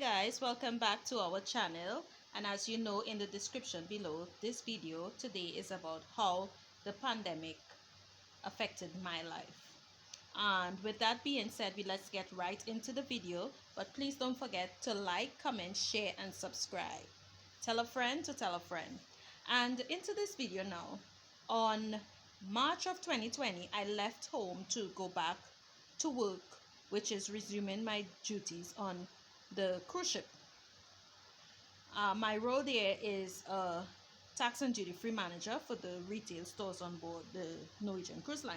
guys, welcome back to our channel. And as you know in the description below, this video today is about how the pandemic affected my life. And with that being said, let's get right into the video. But please don't forget to like, comment, share and subscribe. Tell a friend to tell a friend. And into this video now, on March of 2020, I left home to go back to work, which is resuming my duties on the cruise ship. My role there is a tax and duty free manager for the retail stores on board the Norwegian Cruise Line.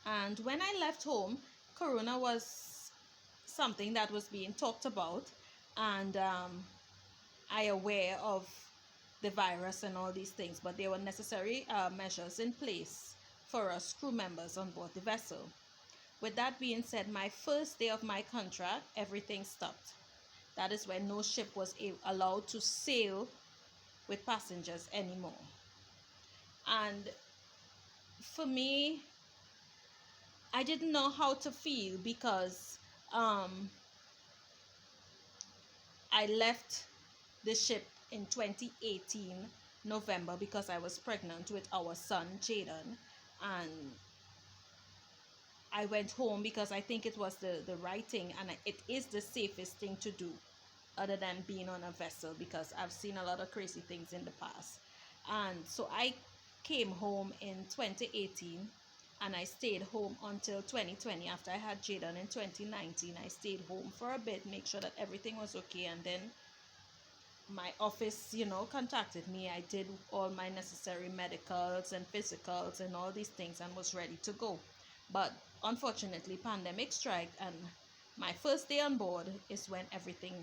And when I left home, Corona was something that was being talked about, and I aware of the virus and all these things, but there were necessary measures in place for us crew members on board the vessel. With that being said, my first day of my contract, everything stopped. That is when no ship was allowed to sail with passengers anymore. And for me, I didn't know how to feel because I left the ship in 2018 November because I was pregnant with our son Jaden, and I went home because I think it was the right thing, and it is the safest thing to do other than being on a vessel, because I've seen a lot of crazy things in the past. And so I came home in 2018 and I stayed home until 2020. After I had Jaden in 2019, I stayed home for a bit, make sure that everything was okay, and then my office, contacted me. I did all my necessary medicals and physicals and all these things and was ready to go. But unfortunately, pandemic struck, and my first day on board is when everything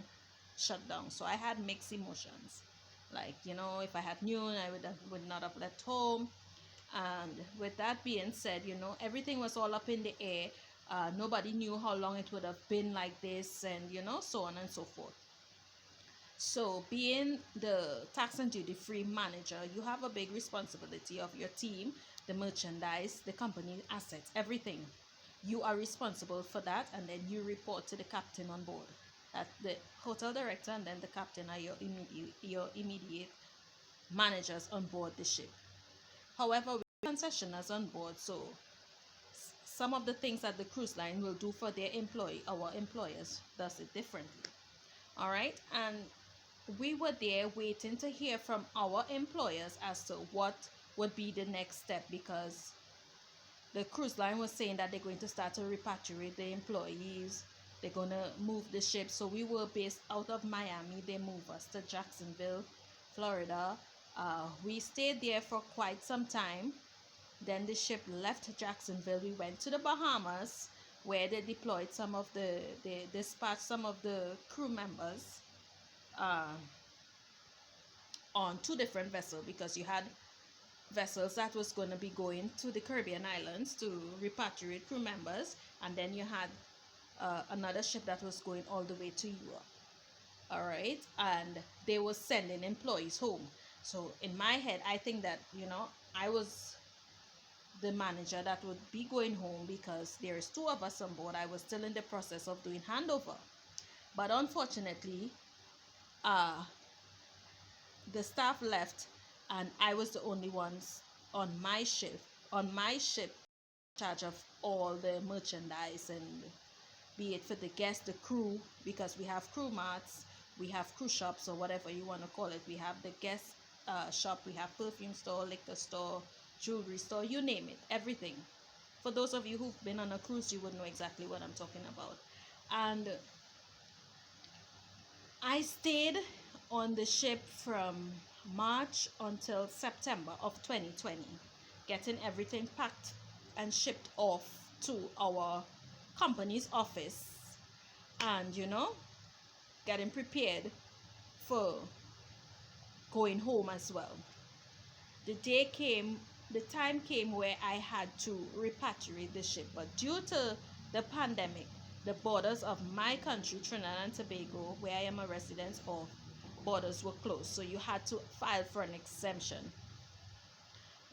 shut down. So I had mixed emotions. Like, if I had known, I would not have left home. And with that being said, everything was all up in the air. Nobody knew how long it would have been like this, and so on and so forth. So being the tax and duty free manager, you have a big responsibility of your team, the merchandise, the company assets, everything. You are responsible for that, and then you report to the captain on board. That the hotel director and then the captain are your immediate managers on board the ship. However, we have concessioners on board, so some of the things that the cruise line will do for their our employers, does it differently. All right, and we were there waiting to hear from our employers as to what would be the next step, because the cruise line was saying that they're going to start to repatriate the employees. They're going to move the ship. So we were based out of Miami. They moved us to Jacksonville, Florida. We stayed there for quite some time. Then the ship left Jacksonville. We went to the Bahamas, where they deployed they dispatched some of the crew members on two different vessels, because you had vessels that was going to be going to the Caribbean islands to repatriate crew members, and then you had another ship that was going all the way to Europe. All right, and they were sending employees home. So in my head, I think that I was the manager that would be going home, because there's two of us on board. I was still in the process of doing handover, but unfortunately the staff left, and I was the only ones on my ship in charge of all the merchandise, and be it for the guests, the crew, because we have crew mats, we have crew shops, or whatever you want to call it. We have the guest shop, we have perfume store, liquor store, jewelry store, you name it, everything. For those of you who've been on a cruise, you would know exactly what I'm talking about. And I stayed on the ship from March until September of 2020, getting everything packed and shipped off to our company's office, and getting prepared for going home as well. The time came where I had to repatriate the ship, but due to the pandemic, the borders of my country, Trinidad and Tobago, where I am a resident of, borders were closed, so you had to file for an exemption.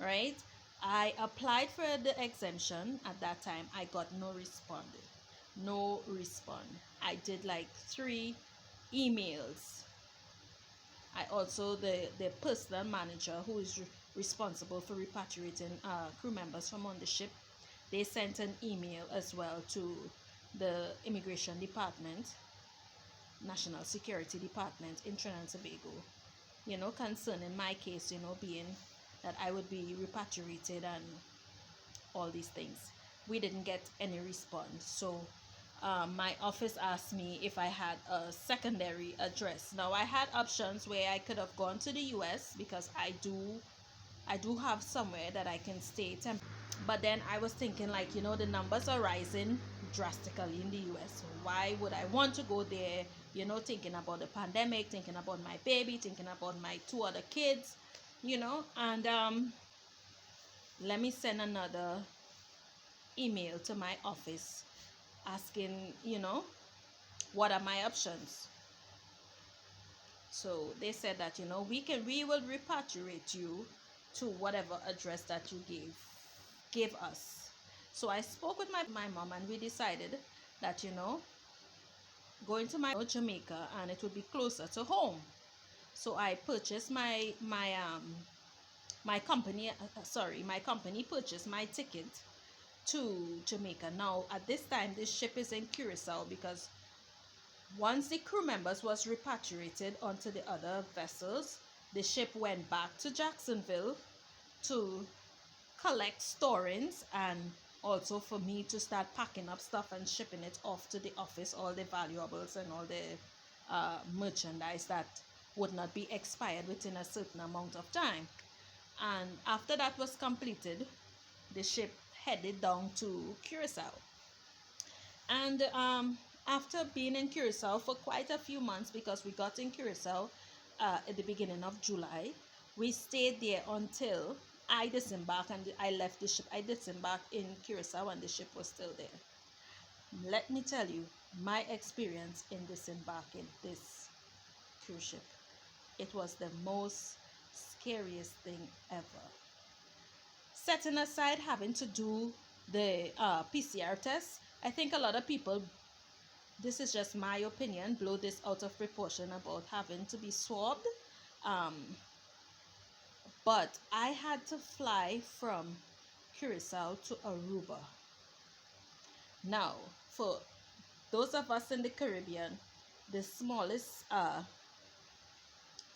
Right, I applied for the exemption. At that time I got no response. No respond. I did like 3 emails. I also, the personal manager who is responsible for repatriating crew members from on the ship, they sent an email as well to the immigration department, national security department in Trinidad and Tobago, concerning my case, being that I would be repatriated and all these things. We didn't get any response. So my office asked me if I had a secondary address. Now I had options where I could have gone to the US because I do have somewhere that I can stay but then I was thinking, like, the numbers are rising drastically in the US. So why would I want to go there? Thinking about the pandemic, thinking about my baby, thinking about my 2 other kids, and let me send another email to my office asking, what are my options. So they said that, we will repatriate you to whatever address that you gave us. So I spoke with my mom, and we decided that, going to my Jamaica, and it would be closer to home. So I purchased my company purchased my ticket to Jamaica. Now at this time, this ship is in Curacao because once the crew members was repatriated onto the other vessels, the ship went back to Jacksonville to collect storings, and also for me to start packing up stuff and shipping it off to the office, all the valuables and all the merchandise that would not be expired within a certain amount of time. And after that was completed, the ship headed down to Curacao. And after being in Curacao for quite a few months, because we got in Curacao at the beginning of July, we stayed there until I disembarked and I left the ship. I disembarked in Curacao and the ship was still there. Let me tell you my experience in disembarking this cruise ship. It was the most scariest thing ever. Setting aside having to do the PCR test, I think a lot of people, this is just my opinion, blow this out of proportion about having to be swabbed. But I had to fly from Curacao to Aruba. Now, for those of us in the Caribbean, the smallest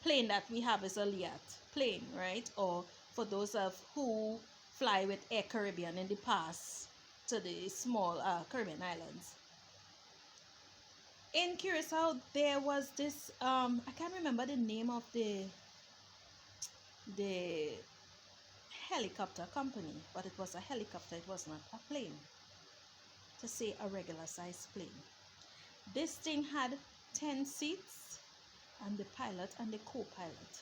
plane that we have is a Liat plane, right? Or for those of who fly with Air Caribbean in the past to the small Caribbean islands. In Curacao, there was this I can't remember the name of the helicopter company, but it was a helicopter, it was not a plane, to say a regular size plane. This thing had 10 seats, and the pilot and the co-pilot,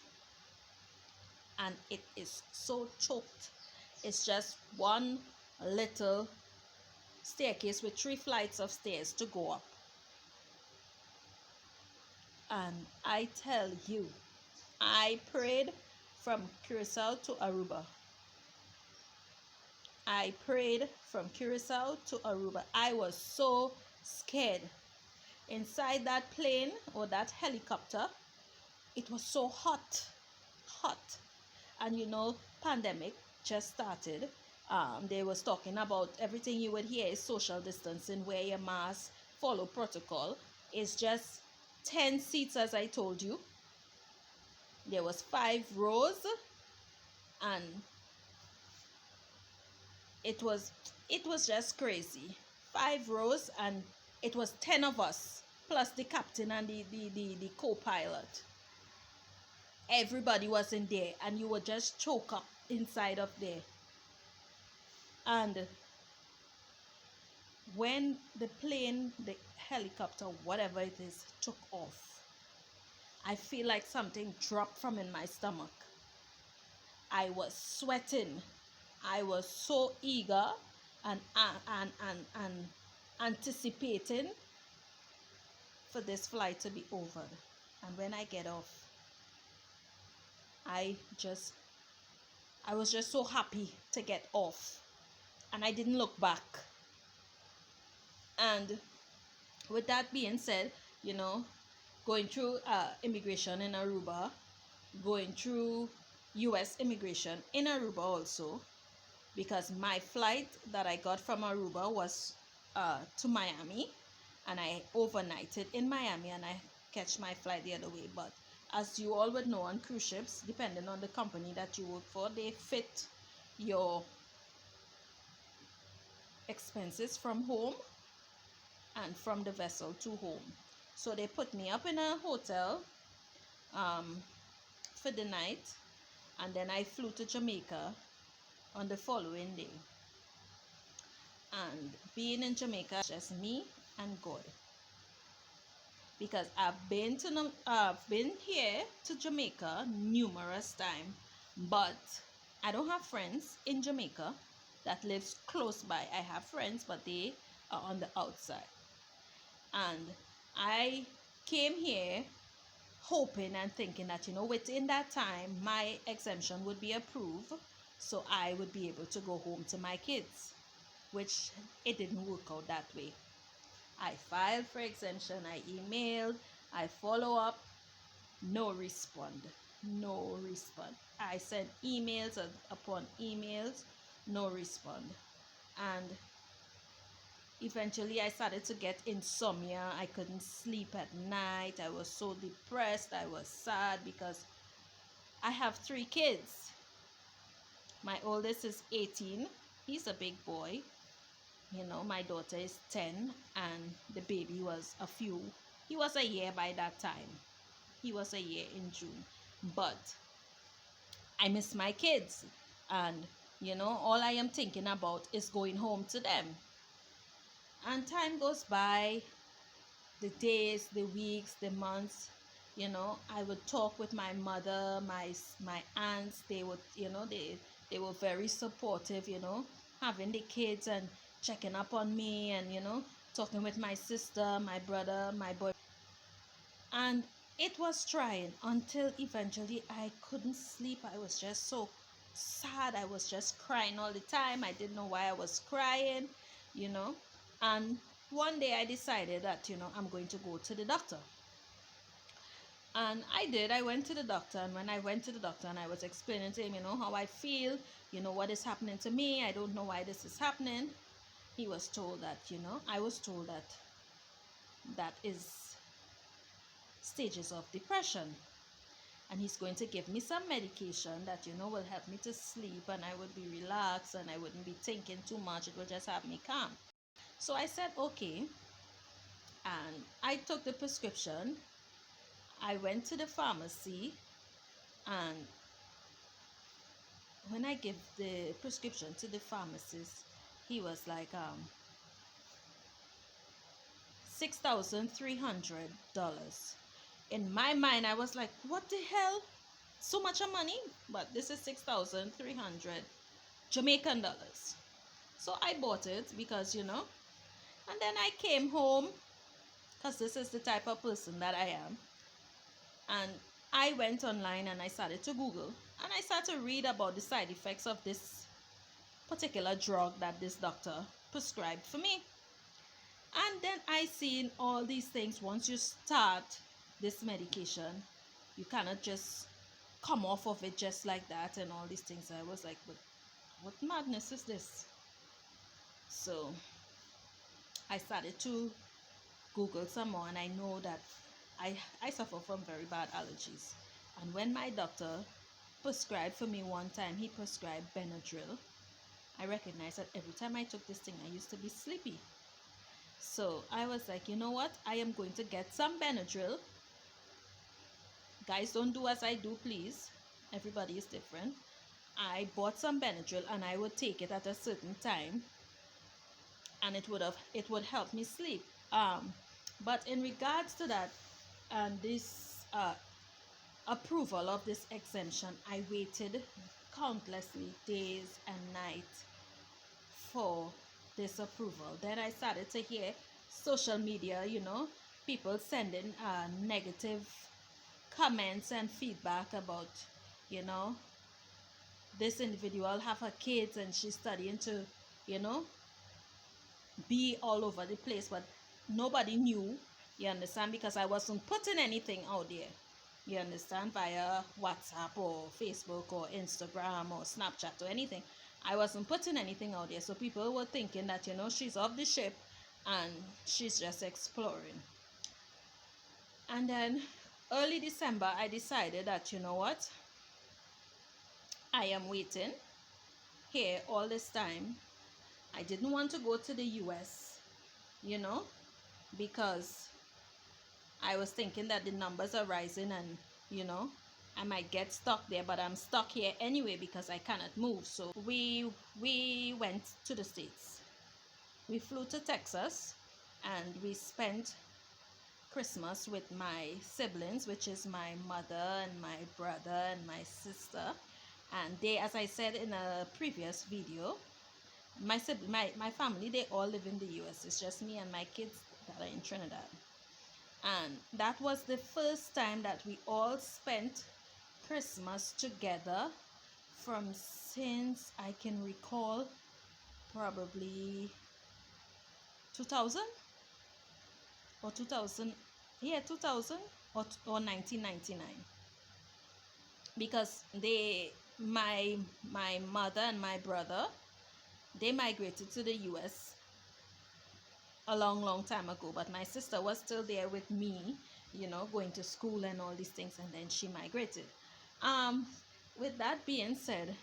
and it is so choked. It's just one little staircase with 3 flights of stairs to go up. And I tell you, I prayed from Curacao to Aruba. I prayed from Curacao to Aruba. I was so scared. Inside that plane or that helicopter, it was so hot. And pandemic just started. They was talking about everything you would hear is social distancing, wear your mask, follow protocol. It's just 10 seats, as I told you. There was 5 rows, and it was just crazy. 5 rows, and it was 10 of us plus the captain and the co-pilot. Everybody was in there, and you would just choke up inside of there. And when the plane, the helicopter, whatever it is, took off, I feel like something dropped from in my stomach. I was sweating. I was so eager and anticipating for this flight to be over. And when I get off, I was just so happy to get off, and I didn't look back. And with that being said, you know, going through immigration in Aruba, going through US immigration in Aruba also, because my flight that I got from Aruba was to Miami, and I overnighted in Miami and I catch my flight the other way. But as you all would know, on cruise ships, depending on the company that you work for, they fit your expenses from home and from the vessel to home. So they put me up in a hotel um, for the night, and then I flew to Jamaica on the following day. And being in Jamaica, just me and God, because I've been here to Jamaica numerous times, but I don't have friends in Jamaica that lives close by. I have friends, but they are on the outside. And I came here hoping and thinking that, within that time my exemption would be approved, so I would be able to go home to my kids, which it didn't work out that way. I filed for exemption, I emailed, I follow up, no respond, no respond. I sent emails upon emails, no respond. And eventually I started to get insomnia. I couldn't sleep at night. I was so depressed. I was sad because I have 3 kids. My oldest is 18. He's a big boy. My daughter is 10, and the baby he was a year by that time. He was a year in June. But I miss my kids. And, all I am thinking about is going home to them. And time goes by, the days, the weeks, the months. I would talk with my mother, my aunts. They would, they were very supportive, having the kids and checking up on me, and talking with my sister, my brother, my boy. And it was trying until eventually I couldn't sleep. I was just so sad. I was just crying all the time. I didn't know why I was crying, you know. And one day I decided that, I'm going to go to the doctor. And I did. I went to the doctor. And when I went to the doctor and I was explaining to him, how I feel, what is happening to me, I don't know why this is happening. He was told that, I was told that that is stages of depression. And he's going to give me some medication that, will help me to sleep, and I would be relaxed and I wouldn't be thinking too much. It will just have me calm. So I said, okay. And I took the prescription. I went to the pharmacy, and when I gave the prescription to the pharmacist, he was like, $6,300. In my mind, I was like, what the hell? So much of money? But this is 6,300 Jamaican dollars. So I bought it because, and then I came home, because this is the type of person that I am. And I went online and I started to Google, and I started to read about the side effects of this particular drug that this doctor prescribed for me. And then I seen all these things. Once you start this medication, you cannot just come off of it just like that, and all these things. I was like, but what madness is this? So I started to Google some more, and I know that I suffer from very bad allergies. And when my doctor prescribed for me one time, he prescribed Benadryl. I recognized that every time I took this thing, I used to be sleepy. So I was like, you know what? I am going to get some Benadryl. Guys, don't do as I do, please. Everybody is different. I bought some Benadryl, and I would take it at a certain time, and it would help me sleep. But in regards to that, and this approval of this exemption, I waited countlessly days and nights for this approval. Then I started to hear social media, people sending negative comments and feedback about, this individual have her kids and she's studying to, be all over the place, but nobody knew, you understand, because I wasn't putting anything out there, you understand, via WhatsApp or Facebook or Instagram or Snapchat or anything. I wasn't putting anything out there, so people were thinking that, she's off the ship and she's just exploring. And then early December, I decided that, you know what, I am waiting here all this time. I didn't want to go to the US, you know, because I was thinking that the numbers are rising and, you know, I might get stuck there, but I'm stuck here anyway because I cannot move. So we went to the States. We flew to Texas and we spent Christmas with my siblings, which is my mother and my brother and my sister. And they, as I said in a previous video, my family, they all live in the US. It's just me and my kids that are in Trinidad. And that was the first time that we all spent Christmas together from since I can recall, probably 2000 or 2000, yeah, 2000 or 1999, because my mother and my brother, they migrated to the US a long time ago, but my sister was still there with me, going to school and all these things, and then she migrated. um with that being said,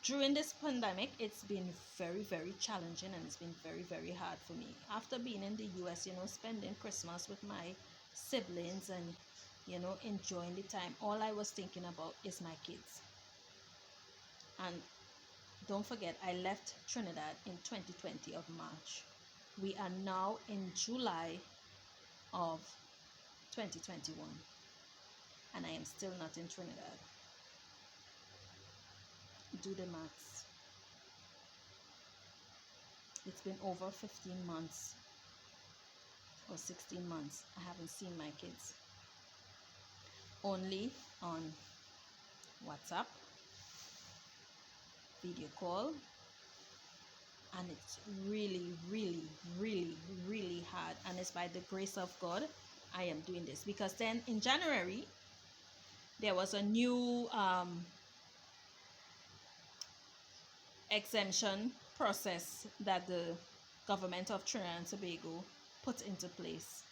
during this pandemic, it's been very challenging, and it's been very hard for me after being in the US, spending Christmas with my siblings and enjoying the time. All I was thinking about is my kids. And don't forget, I left Trinidad in 2020 of March. We are now in July of 2021, and I am still not in Trinidad. Do the maths. It's been over 15 months or 16 months. I haven't seen my kids. Only on WhatsApp, video call, and it's really hard. And it's by the grace of God I am doing this, because then in January there was a new exemption process that the government of Trinidad and Tobago put into place,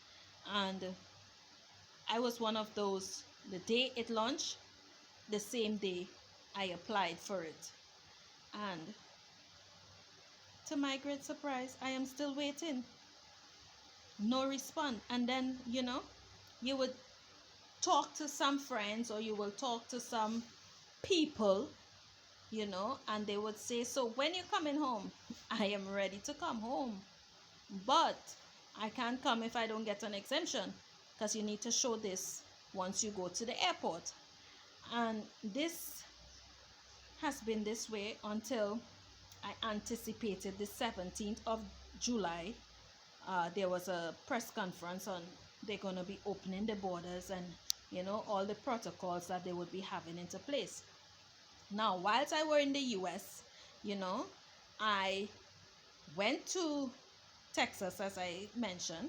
and I was one of those. The day it launched, the same day I applied for it, and to my great surprise, I am still waiting. No response. And then, you would talk to some friends, or you will talk to some people, and they would say, so when you're coming home? I am ready to come home, but I can't come if I don't get an exemption, because you need to show this once you go to the airport. And this has been this way until I anticipated the 17th of July. There was a press conference on they're going to be opening the borders, and all the protocols that they would be having into place. Now, whilst I were in the US, I went to Texas, as I mentioned,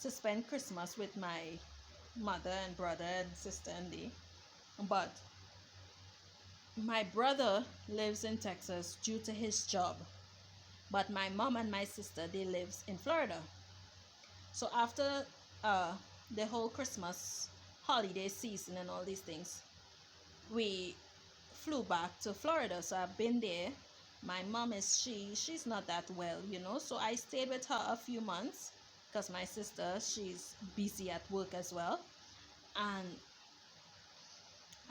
to spend Christmas with my mother and brother and sister and they. But my brother lives in Texas due to his job, but my mom and my sister, they lives in Florida. So after the whole Christmas holiday season and all these things, we flew back to Florida. So I've been there. My mom she's not that well, so I stayed with her a few months, because my sister, she's busy at work as well. And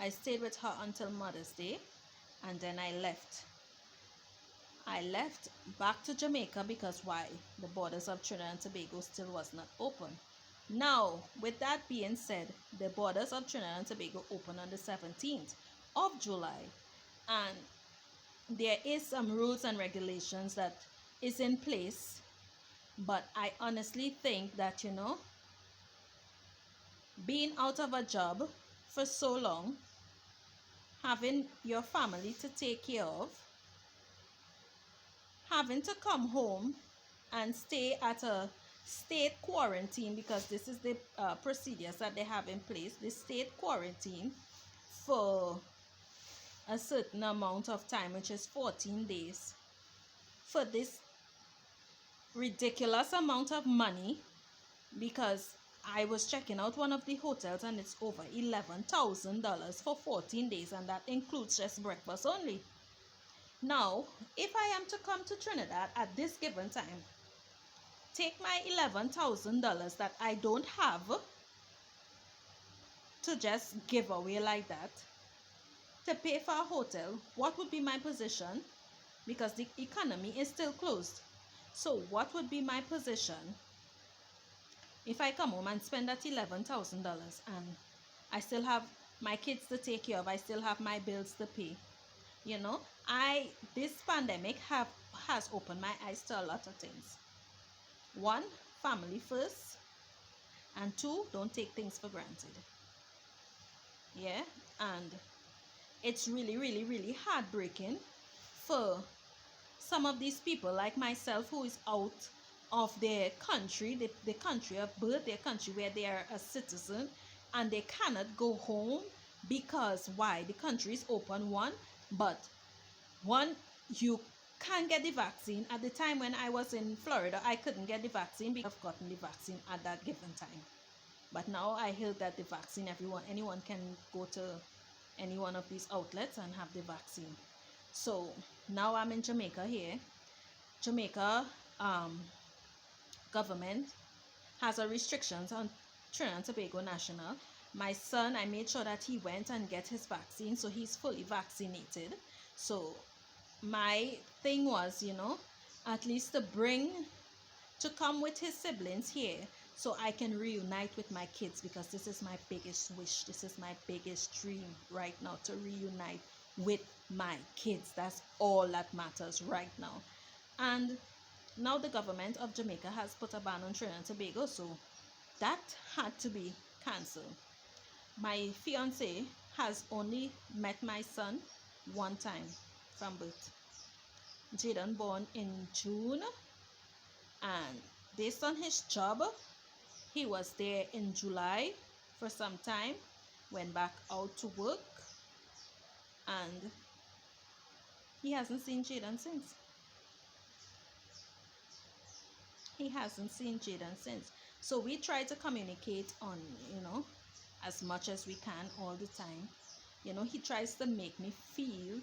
I stayed with her until Mother's Day, and then I left. I left back to Jamaica, because why? The borders of Trinidad and Tobago still was not open. Now, with that being said, the borders of Trinidad and Tobago open on the 17th of July, and there is some rules and regulations that is in place. But I honestly think that, being out of a job for so long, having your family to take care of, having to come home and stay at a state quarantine, because this is the procedures that they have in place, the state quarantine for a certain amount of time, which is 14 days, for this ridiculous amount of money. Because I was checking out one of the hotels and it's over $11,000 for 14 days, and that includes just breakfast only. Now, if I am to come to Trinidad at this given time, take my $11,000 that I don't have to just give away like that to pay for a hotel, what would be my position? Because the economy is still closed. So what would be my position if I come home and spend that $11,000 and I still have my kids to take care of, I still have my bills to pay? You know, this pandemic has opened my eyes to a lot of things. One, family first, and two, don't take things for granted. Yeah, and it's really, really, really heartbreaking for some of these people like myself who is out of their country, the country of birth, their country where they are a citizen, and they cannot go home because why? The country is open, one, but one, you can't get the vaccine. At the time when I was in Florida, I couldn't get the vaccine because I've gotten the vaccine at that given time. But now I heard that the vaccine, anyone can go to any one of these outlets and have the vaccine. So now I'm in Jamaica here. Jamaica government has a restrictions on Trinidad and Tobago National. My son, I made sure that he went and get his vaccine, so he's fully vaccinated. So my thing was, at least to come with his siblings here so I can reunite with my kids, because this is my biggest wish. This is my biggest dream right now, to reunite with my kids. That's all that matters right now. And now the government of Jamaica has put a ban on Trinidad and Tobago, so that had to be cancelled. My fiance has only met my son one time from birth. Jaden born in June, and based on his job, he was there in July for some time, went back out to work, and he hasn't seen Jaden since. He hasn't seen Jaden since. So we try to communicate on, as much as we can all the time. He tries to make me feel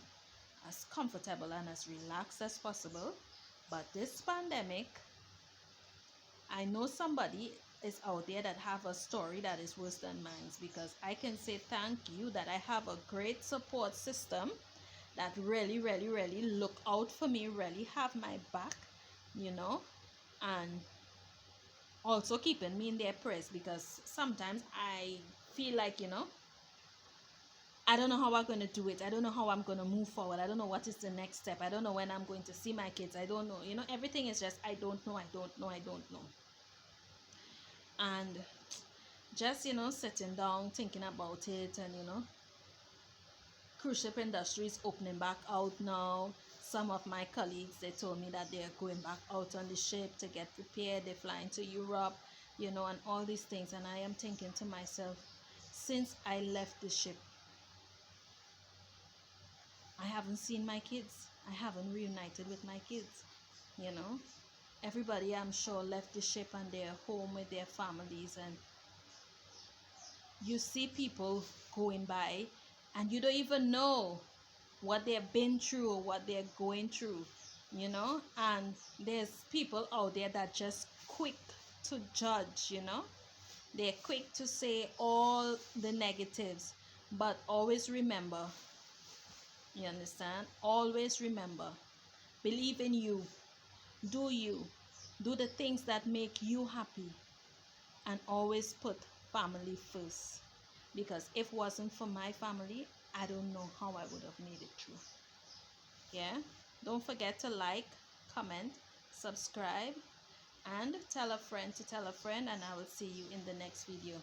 as comfortable and as relaxed as possible. But this pandemic, I know somebody is out there that have a story that is worse than mine, because I can say thank you that I have a great support system that really, really, really look out for me, really have my back, and also keeping me in their prayers, because sometimes I feel like, I don't know how I'm going to do it. I don't know how I'm going to move forward. I don't know what is the next step. I don't know when I'm going to see my kids. I don't know. Everything is just, I don't know. And just, sitting down, thinking about it, and, cruise ship industry is opening back out now. Some of my colleagues, they told me that they're going back out on the ship to get prepared. They're flying to Europe, and all these things. And I am thinking to myself, since I left the ship, I haven't seen my kids. I haven't reunited with my kids. Everybody, I'm sure, left the ship and they're home with their families, and you see people going by and you don't even know what they've been through or what they're going through, and there's people out there that just quick to judge, they're quick to say all the negatives. But always remember, you understand? Always remember, believe in you. Do the things that make you happy, and always put family first. Because if it wasn't for my family, I don't know how I would have made it through. Yeah? Don't forget to like, comment, subscribe, and tell a friend to tell a friend, and I will see you in the next video.